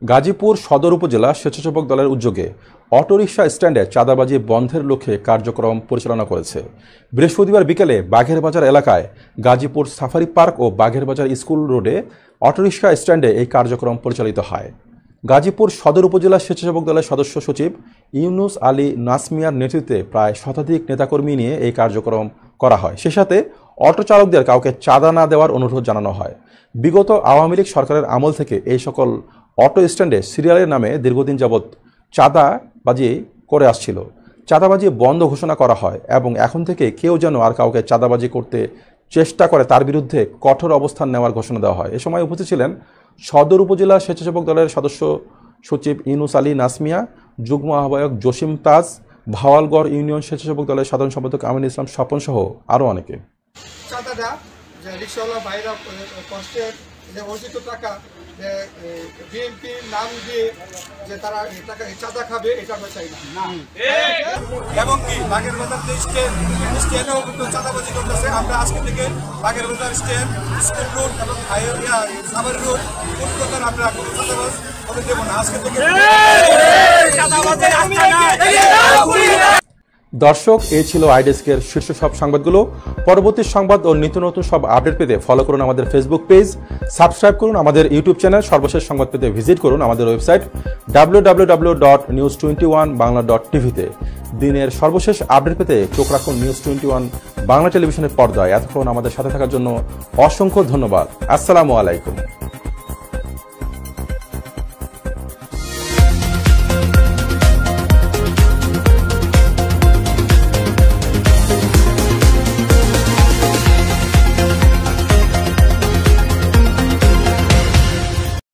গাজীপুর সদর উপজেলা স্বেচ্ছাসেবক দলের উদ্যোগে অটোরিকশা স্ট্যান্ডে চাঁদাবাজি বন্ধের লক্ষ্যে কার্যক্রম পরিচালনা করেছে। বৃহস্পতিবার বিকেলে বাঘের বাজার এলাকায় গাজীপুর সাফারি পার্ক ও বাঘের বাজার স্কুল রোডে অটোরিকশা স্ট্যান্ডে এই কার্যক্রম পরিচালিত হয়। গাজীপুর সদর উপজেলা স্বেচ্ছাসেবক দলের সদস্য সচিব ইউনুস আলী নাসমিয়ার নেতৃত্বে প্রায় শতাধিক নেতাকর্মী নিয়ে এই কার্যক্রম করা হয়। সে সাথে অটো চালকদের কাউকে চাঁদা না দেওয়ার অনুরোধ জানানো হয়। বিগত আওয়ামী লীগ সরকারের আমল থেকে এই সকল অটো স্ট্যান্ডে সিরিয়ালের নামে দীর্ঘদিন যাবৎ চাঁদাবাজি করে আসছিল। চাঁদাবাজি বন্ধ ঘোষণা করা হয় এবং এখন থেকে কেউ যেন আর কাউকে চাঁদাবাজি করতে চেষ্টা করে তার বিরুদ্ধে কঠোর অবস্থান নেওয়ার ঘোষণা দেওয়া হয়। এ সময় উপস্থিত ছিলেন সদর উপজেলা স্বেচ্ছাসেবক দলের সদস্য সচিব ইউনুস আলী নাসমিয়া, যুগ্ম আহ্বায়ক জসিম তাজ, ভাওয়ালগড় ইউনিয়ন স্বেচ্ছাসেবক দলের সাধারণ সম্পাদক আমিন ইসলাম স্বপন সহ আরও অনেকে। চাঁদাটা যে রিক্সাওয়ালা ভাইরা কষ্টের যে অর্জিত টাকা যে বিএনপির নাম দিয়ে যে তারা টাকা চাঁদা খাবে, এটা আমরা চাই না। এবং কি বাঘের বাজার স্ট্যান্ডেও কিন্তু চাঁদাবাজি করতেছে। আমরা আজকে থেকে বাঘের বাজার স্ট্যান্ড, স্কুল রোড এবং সাভার রোড কোন প্রকার আমরা কোনো চাঁদাবাজ করে দেবো না। আজকে থেকে দর্শক, এই ছিল আইডেস্কের শীর্ষ সব সংবাদগুলো। পরবর্তী সংবাদ ও নিত্য নতুন সব আপডেট পেতে ফলো করুন আমাদের ফেসবুক পেজ, সাবস্ক্রাইব করুন আমাদের ইউটিউব চ্যানেল, সর্বশেষ সংবাদ পেতে ভিজিট করুন আমাদের ওয়েবসাইট www.news21bangla.tv-তে। দিনের সর্বশেষ আপডেট পেতে চোখ রাখুন নিউজ 21 বাংলা টেলিভিশনের পর্দায়। এতক্ষণ আমাদের সাথে থাকার জন্য অসংখ্য ধন্যবাদ। আসসালামু আলাইকুম।